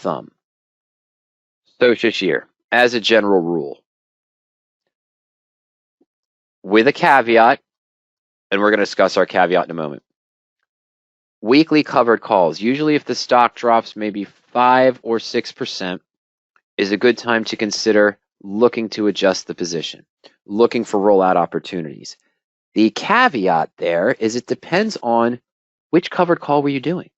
thumb. So Shashir, as a general rule, with a caveat, and we're going to discuss our caveat in a moment. Weekly covered calls, usually if the stock drops maybe 5 or 6%, is a good time to consider looking to adjust the position, looking for rollout opportunities. The caveat there is it depends on which covered call were you doing.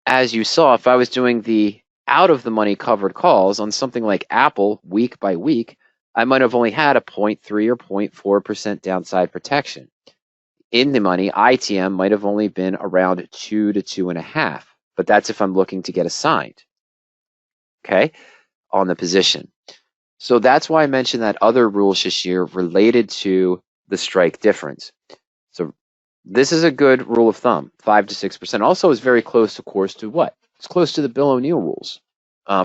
As you saw, if I was doing the out of the money covered calls on something like Apple week by week, I might have only had a 0.3 or 0.4% downside protection. In the money, ITM might have only been around 2 to 2.5, but that's if I'm looking to get assigned, okay, on the position. So that's why I mentioned that other rule, Shashir, related to the strike difference. So this is a good rule of thumb, 5 to 6%. Also is very close, of course, to what? It's close to the Bill O'Neill rules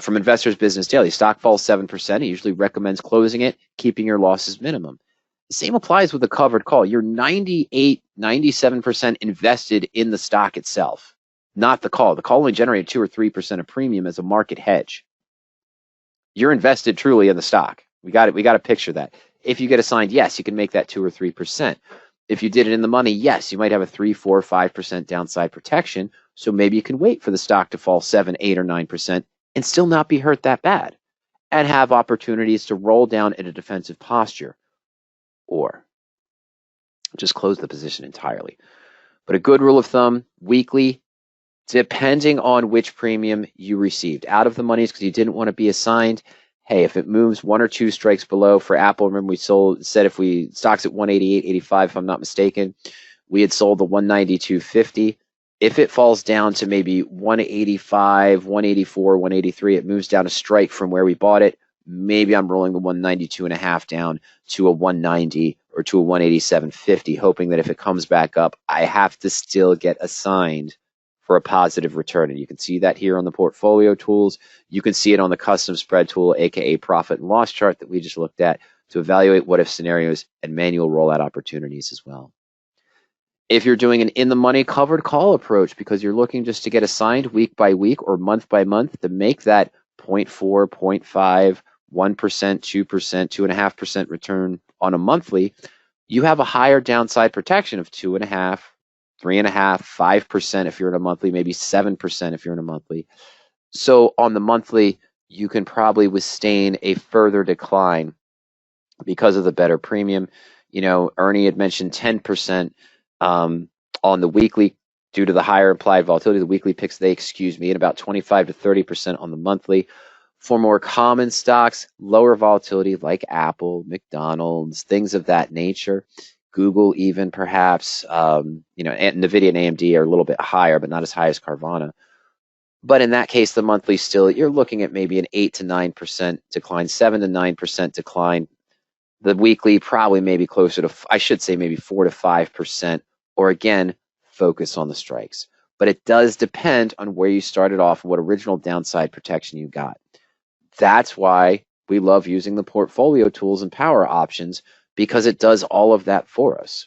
from Investors Business Daily. Stock falls 7%. He usually recommends closing it, keeping your losses minimum. The same applies with the covered call. You're 98, 97% invested in the stock itself, not the call. The call only generated 2 or 3% of premium as a market hedge. You're invested truly in the stock. We got to picture that. If you get assigned, yes, you can make that 2 or 3%. If you did it in the money, yes, you might have a 3, 4, 5% downside protection. So maybe you can wait for the stock to fall 7, 8, or 9% and still not be hurt that bad and have opportunities to roll down in a defensive posture or just close the position entirely. But a good rule of thumb, weekly, depending on which premium you received. Out of the monies because you didn't want to be assigned. Hey, if it moves 1 or 2 strikes below for Apple, remember we said if we stocks at 188.85, if I'm not mistaken, we had sold the 192.50. If it falls down to maybe 185, 184, 183, it moves down a strike from where we bought it. Maybe I'm rolling the 192.5 down to a 190 or to a 187.50, hoping that if it comes back up, I have to still get assigned for a positive return. And you can see that here on the portfolio tools. You can see it on the custom spread tool, aka profit and loss chart that we just looked at to evaluate what if scenarios and manual rollout opportunities as well. If you're doing an in the money covered call approach because you're looking just to get assigned week by week or month by month to make that 0.4, 0.5, 1%, 2%, 2.5% return on a monthly, you have a higher downside protection of 2.5%, 3.5%, 5% if you're in a monthly, maybe 7% if you're in a monthly. So on the monthly, you can probably withstand a further decline because of the better premium. You know, Ernie had mentioned 10% on the weekly due to the higher implied volatility. The weekly picks, and about 25 to 30% on the monthly. For more common stocks, lower volatility like Apple, McDonald's, things of that nature. Google even perhaps, and NVIDIA and AMD are a little bit higher, but not as high as Carvana. But in that case, the monthly still, you're looking at maybe an 8 to 9% decline, 7 to 9% decline. The weekly probably maybe closer to, I should say maybe 4 to 5%, or again, focus on the strikes. But it does depend on where you started off and what original downside protection you got. That's why we love using the portfolio tools and power options, because it does all of that for us.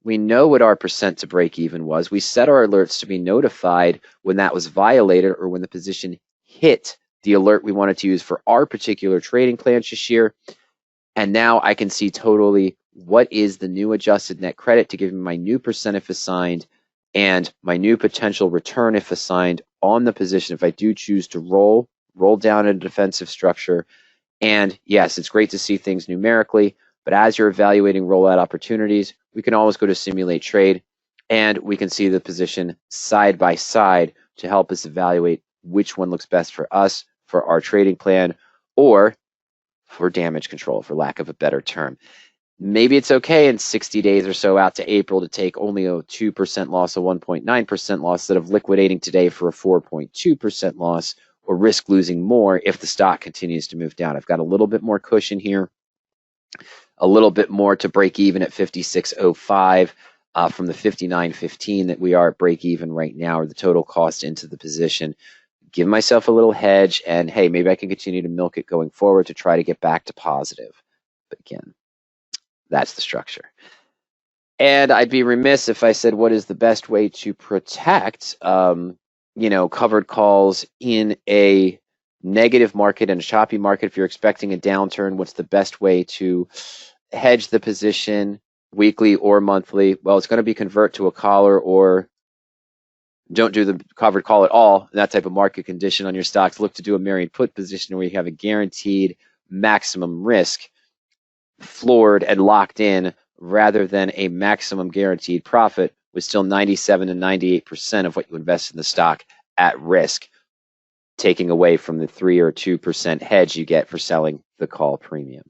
We know what our percent to break even was. We set our alerts to be notified when that was violated or when the position hit the alert we wanted to use for our particular trading plan, Shashir. And now I can see totally what is the new adjusted net credit to give me my new percent if assigned and my new potential return if assigned on the position if I do choose to roll down in a defensive structure. And yes, it's great to see things numerically, but as you're evaluating rollout opportunities, we can always go to simulate trade and we can see the position side by side to help us evaluate which one looks best for us, for our trading plan, or for damage control, for lack of a better term. Maybe it's okay in 60 days or so out to April to take only a 2% loss, a 1.9% loss, instead of liquidating today for a 4.2% loss, or risk losing more if the stock continues to move down. I've got a little bit more cushion here, a little bit more to break even at 56.05 from the 59.15 that we are at break even right now, or the total cost into the position. Give myself a little hedge, and hey, maybe I can continue to milk it going forward to try to get back to positive. But again, that's the structure. And I'd be remiss if I said what is the best way to protect covered calls in a negative market and a choppy market. If you're expecting a downturn, what's the best way to hedge the position weekly or monthly? Well, it's going to be convert to a collar or don't do the covered call at all in that type of market condition on your stocks. Look to do a married put position where you have a guaranteed maximum risk floored and locked in rather than a maximum guaranteed profit with still 97 and 98% of what you invest in the stock at risk, taking away from the 3 or 2% hedge you get for selling the call premium.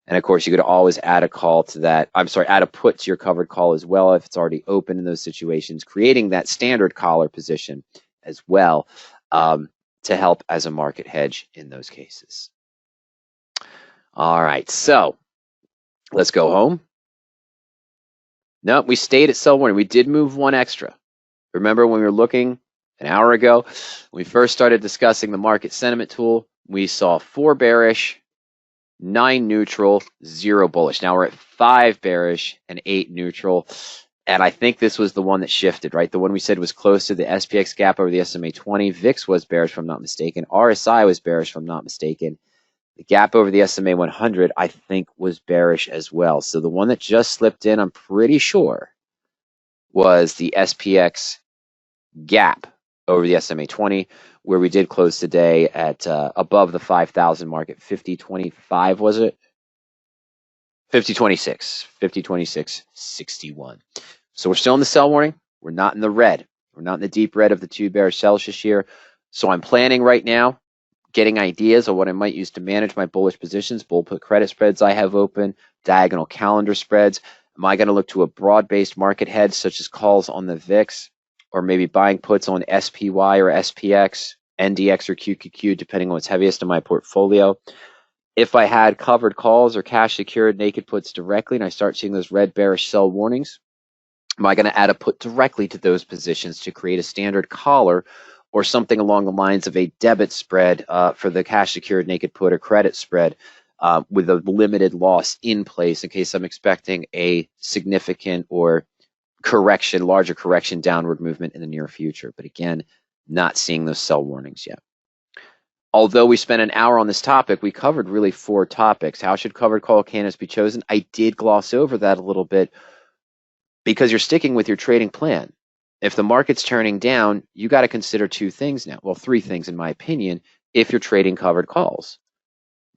And of course, you could always add a call to that. Add a put to your covered call as well if it's already open in those situations, creating that standard collar position as well to help as a market hedge in those cases. All right, so let's go home. No, we stayed at sell warning. We did move one extra. Remember when we were looking an hour ago, when we first started discussing the market sentiment tool, we saw 4 bearish, 9 neutral, 0 bullish. Now we're at 5 bearish and 8 neutral. And I think this was the one that shifted, right? The one we said was close to the SPX gap over the SMA 20. VIX was bearish, if I'm not mistaken. RSI was bearish, if I'm not mistaken. The gap over the SMA 100, I think, was bearish as well. So the one that just slipped in, I'm pretty sure, was the SPX gap over the SMA 20, where we did close today at above the 5,000 market. 50.25, was it? 50.26, 50.26.61. So we're still in the sell warning. We're not in the red. We're not in the deep red of the 2 bearish sells this year. So I'm planning right now, getting ideas of what I might use to manage my bullish positions, bull put credit spreads I have open, diagonal calendar spreads. Am I going to look to a broad-based market hedge such as calls on the VIX, or maybe buying puts on SPY or SPX, NDX or QQQ, depending on what's heaviest in my portfolio? If I had covered calls or cash secured naked puts directly and I start seeing those red bearish sell warnings, am I going to add a put directly to those positions to create a standard collar or something along the lines of a debit spread for the cash secured naked put or credit spread with a limited loss in place in case I'm expecting a significant or larger correction downward movement in the near future? But again, not seeing those sell warnings yet. Although we spent an hour on this topic, we covered really 4 topics. How should covered call candidates be chosen? I did gloss over that a little bit because you're sticking with your trading plan. If the market's turning down, you got to consider 2 things now. Well, 3 things in my opinion, if you're trading covered calls.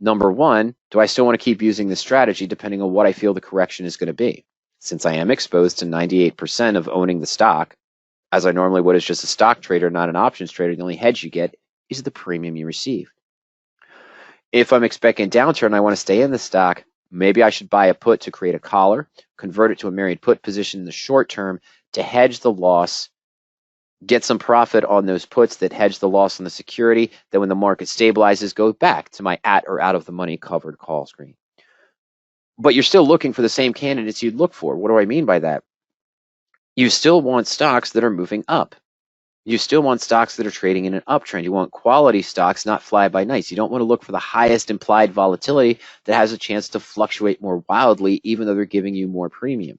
Number 1, do I still want to keep using this strategy depending on what I feel the correction is going to be? Since I am exposed to 98% of owning the stock, as I normally would as just a stock trader, not an options trader, the only hedge you get is the premium you receive. If I'm expecting a downturn and I want to stay in the stock, maybe I should buy a put to create a collar, convert it to a married put position in the short term to hedge the loss, get some profit on those puts that hedge the loss on the security. Then when the market stabilizes, go back to my at or out of the money covered call screen. But you're still looking for the same candidates you'd look for. What do I mean by that? You still want stocks that are moving up. You still want stocks that are trading in an uptrend. You want quality stocks, not fly-by-nights. You don't want to look for the highest implied volatility that has a chance to fluctuate more wildly, even though they're giving you more premium.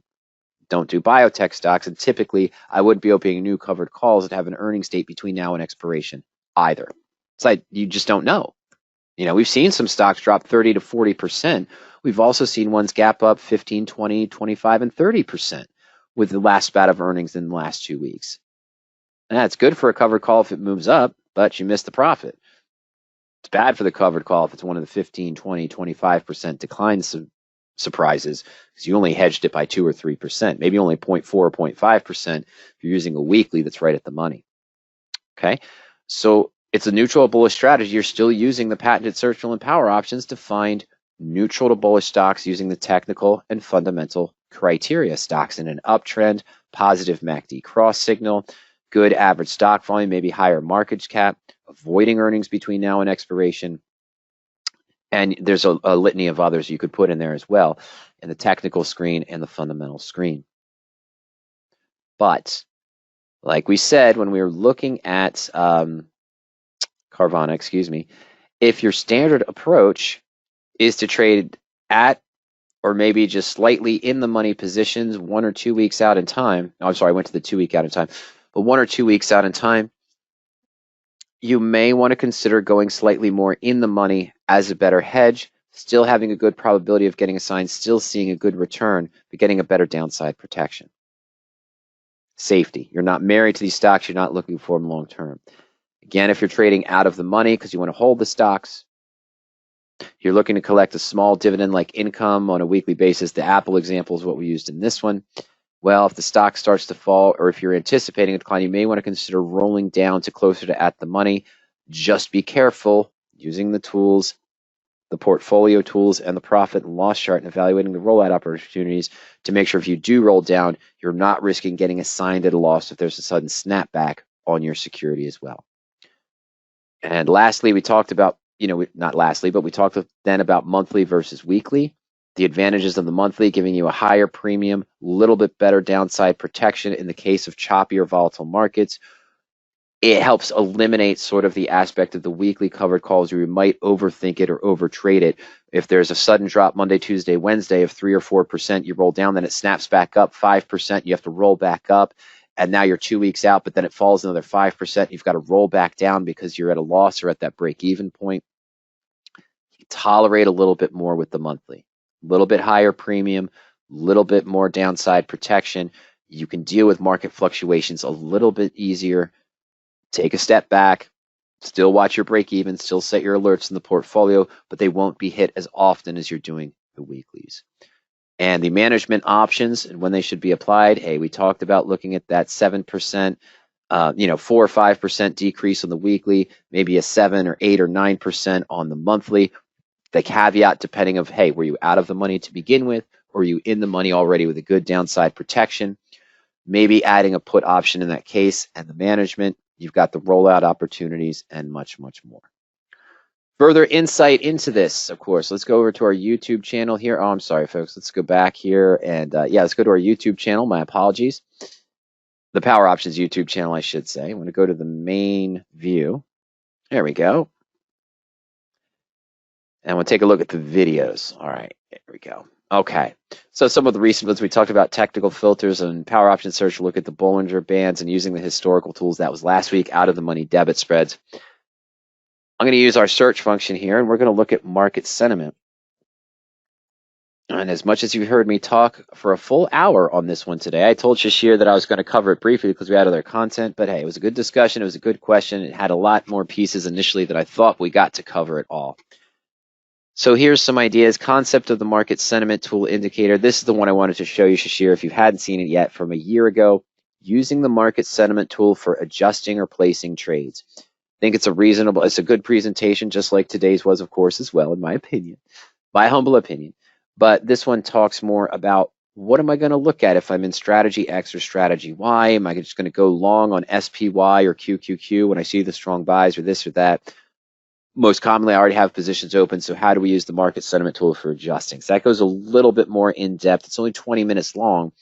Don't do biotech stocks, and typically I wouldn't be opening new covered calls that have an earnings date between now and expiration either. It's like you just don't know. We've seen some stocks drop 30 to 40%. We've also seen ones gap up 15, 20, 25, and 30% with the last bout of earnings in the last 2 weeks. And that's good for a covered call if it moves up, but you miss the profit. It's bad for the covered call if it's one of the 15, 20, 25% declines surprises because you only hedged it by 2 or 3%, maybe only 0.4 or 0.5% if you're using a weekly that's right at the money. Okay, so it's a neutral bullish strategy. You're still using the patented search and power options to find neutral to bullish stocks using the technical and fundamental criteria. Stocks in an uptrend, positive MACD cross signal, good average stock volume, maybe higher market cap, avoiding earnings between now and expiration. And there's a litany of others you could put in there as well in the technical screen and the fundamental screen. But like we said, when we were looking at Carvana, if your standard approach is to trade at or maybe just slightly in the money positions 1 or 2 weeks out in time. No, I'm sorry, I went to the 2 week out in time, but 1 or 2 weeks out in time, you may want to consider going slightly more in the money as a better hedge, still having a good probability of getting assigned, still seeing a good return, but getting a better downside protection. Safety. You're not married to these stocks. You're not looking for them long term. Again, if you're trading out of the money because you want to hold the stocks, you're looking to collect a small dividend-like income on a weekly basis. The Apple example is what we used in this one. Well, if the stock starts to fall, or if you're anticipating a decline, you may want to consider rolling down to closer to at the money. Just be careful using the tools, the portfolio tools, and the profit and loss chart, and evaluating the rollout opportunities to make sure if you do roll down, you're not risking getting assigned at a loss if there's a sudden snapback on your security as well. And lastly, we talked about, not lastly, but we talked then about monthly versus weekly. The advantages of the monthly, giving you a higher premium, a little bit better downside protection in the case of choppier volatile markets. It helps eliminate sort of the aspect of the weekly covered calls where you might overthink it or overtrade it. If there's a sudden drop Monday, Tuesday, Wednesday of 3 or 4%, you roll down, then it snaps back up 5%, you have to roll back up, and now you're 2 weeks out, but then it falls another 5%, you've got to roll back down because you're at a loss or at that break-even point. You tolerate a little bit more with the monthly. A little bit higher premium, a little bit more downside protection. You can deal with market fluctuations a little bit easier. Take a step back, still watch your break even, still set your alerts in the portfolio, but they won't be hit as often as you're doing the weeklies. And the management options and when they should be applied, hey, we talked about looking at that 7%, 4 or 5% decrease on the weekly, maybe a 7 or 8 or 9% on the monthly. The caveat depending of, hey, were you out of the money to begin with, or were you in the money already with a good downside protection? Maybe adding a put option in that case, and the management, you've got the rollout opportunities and much, much more. Further insight into this, of course, let's go over to our YouTube channel here. Oh, I'm sorry, folks. Let's go back here and, let's go to our YouTube channel. My apologies. The Power Options YouTube channel, I should say. I'm going to go to the main view. There we go. And we'll take a look at the videos. All right, there we go. Okay, so some of the recent ones we talked about technical filters and Power Option Search. Look at the Bollinger Bands and using the historical tools. That was last week. Out of the money debit spreads. I'm going to use our search function here, and we're going to look at market sentiment. And as much as you've heard me talk for a full hour on this one today, I told Shashir that I was going to cover it briefly because we had other content. But hey, it was a good discussion. It was a good question. It had a lot more pieces initially than I thought we got to cover it all. So here's some ideas. Concept of the market sentiment tool indicator. This is the one I wanted to show you, Shashir, if you hadn't seen it yet, from a year ago. Using the market sentiment tool for adjusting or placing trades. I think it's a good presentation, just like today's was, of course, as well, in my opinion, my humble opinion. But this one talks more about what am I going to look at if I'm in strategy X or strategy Y? Am I just going to go long on SPY or QQQ when I see the strong buys or this or that? Most commonly, I already have positions open, so how do we use the market sentiment tool for adjusting? So that goes a little bit more in depth. It's only 20 minutes long,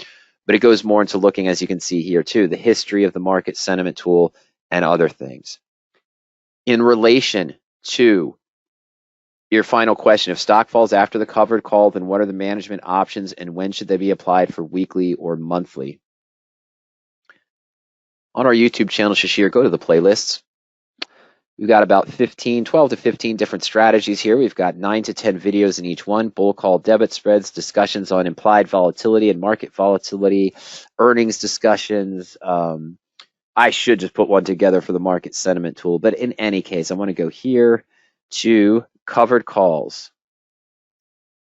but it goes more into looking, as you can see here too, the history of the market sentiment tool and other things. In relation to your final question, if stock falls after the covered call, then what are the management options and when should they be applied for weekly or monthly? On our YouTube channel, Shashir, go to the playlists. We've got about 12 to 15 different strategies here. We've got 9 to 10 videos in each one. Bull call debit spreads, discussions on implied volatility and market volatility, earnings discussions. I should just put one together for the market sentiment tool. But in any case, I want to go here to covered calls.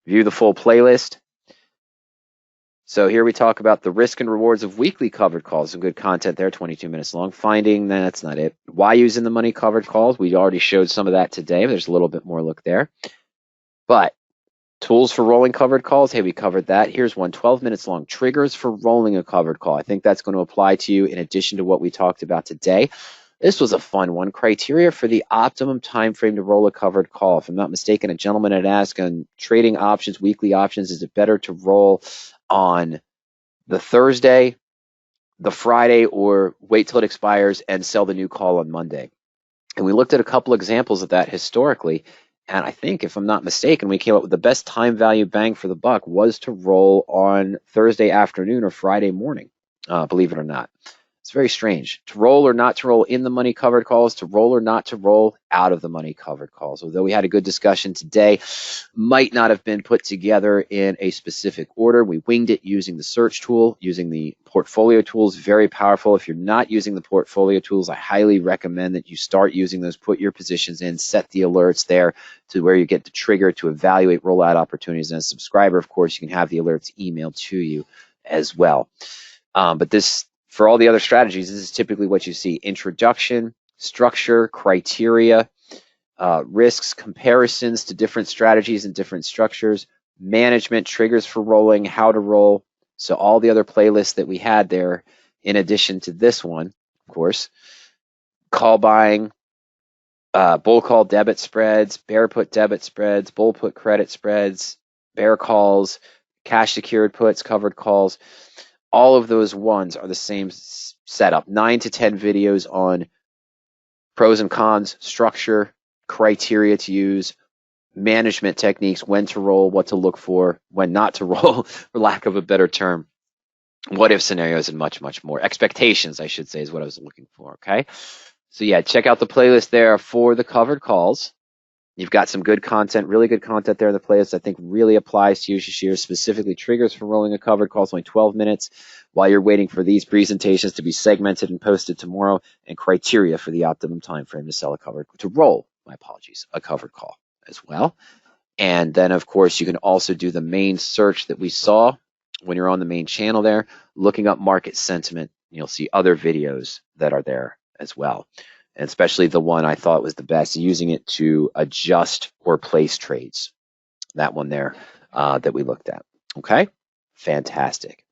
View the full playlist. So here we talk about the risk and rewards of weekly covered calls. Some good content there, 22 minutes long. Finding, that's not it. Why using the money covered calls? We already showed some of that today. There's a little bit more look there. But tools for rolling covered calls. Hey, we covered that. Here's one, 12 minutes long. Triggers for rolling a covered call. I think that's going to apply to you in addition to what we talked about today. This was a fun one. Criteria for the optimum time frame to roll a covered call. If I'm not mistaken, a gentleman had asked on trading options, weekly options, is it better to roll on the Thursday, the Friday, or wait till it expires and sell the new call on Monday? And we looked at a couple examples of that historically. And I think, if I'm not mistaken, we came up with the best time value bang for the buck was to roll on Thursday afternoon or Friday morning, believe it or not. It's very strange. To roll or not to roll in the money covered calls, to roll or not to roll out of the money covered calls. Although we had a good discussion today, might not have been put together in a specific order. We winged it using the search tool, using the portfolio tools. Very powerful. If you're not using the portfolio tools, I highly recommend that you start using those. Put your positions in, set the alerts there to where you get the trigger to evaluate rollout opportunities. And as a subscriber, of course, you can have the alerts emailed to you as well. But this, for all the other strategies, this is typically what you see: introduction, structure, criteria, risks, comparisons to different strategies and different structures, management, triggers for rolling, how to roll. So all the other playlists that we had there, in addition to this one, of course, call buying, bull call debit spreads, bear put debit spreads, bull put credit spreads, bear calls, cash secured puts, covered calls. All of those ones are the same setup. 9 to 10 videos on pros and cons, structure, criteria to use, management techniques, when to roll, what to look for, when not to roll, for lack of a better term, what if scenarios, and much, much more. Expectations, I should say, is what I was looking for, okay? So yeah, check out the playlist there for the covered calls. You've got some good content, really good content there in the playlist. I think really applies to you, Shashir, specifically triggers for rolling a covered call. It's only 12 minutes while you're waiting for these presentations to be segmented and posted tomorrow, and criteria for the optimum time frame to sell to roll, a covered call as well. And then, of course, you can also do the main search that we saw when you're on the main channel there, looking up market sentiment. You'll see other videos that are there as well. And especially the one I thought was the best, using it to adjust or place trades. That one there that we looked at. Okay, fantastic.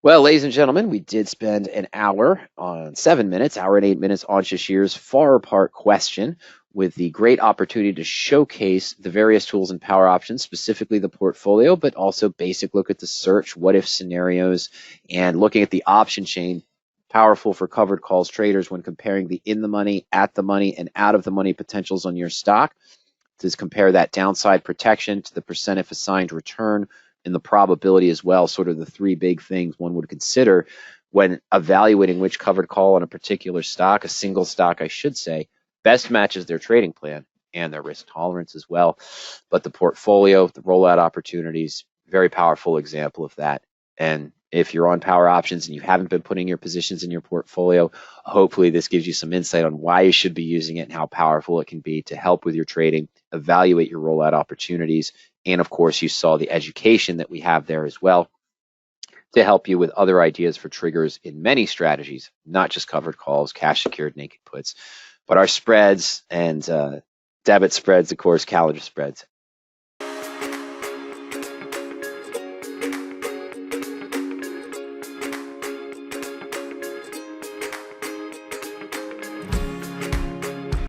Well, ladies and gentlemen, we did spend an hour on 7 minutes, hour and 8 minutes on Shashir's far apart question, with the great opportunity to showcase the various tools and power options, specifically the portfolio, but also basic look at the search, what if scenarios, and looking at the option chain. Powerful for covered calls traders when comparing the in the money, at the money, and out of the money potentials on your stock. To compare that downside protection to the percent of assigned return and the probability as well, sort of the three big things one would consider when evaluating which covered call on a particular stock, a single stock, I should say, best matches their trading plan and their risk tolerance as well. But the portfolio, the rollout opportunities, very powerful example of that. And if you're on power options and you haven't been putting your positions in your portfolio, hopefully this gives you some insight on why you should be using it and how powerful it can be to help with your trading, evaluate your rollout opportunities. And of course, you saw the education that we have there as well to help you with other ideas for triggers in many strategies, not just covered calls, cash secured, naked puts, but our spreads and debit spreads, of course, calendar spreads,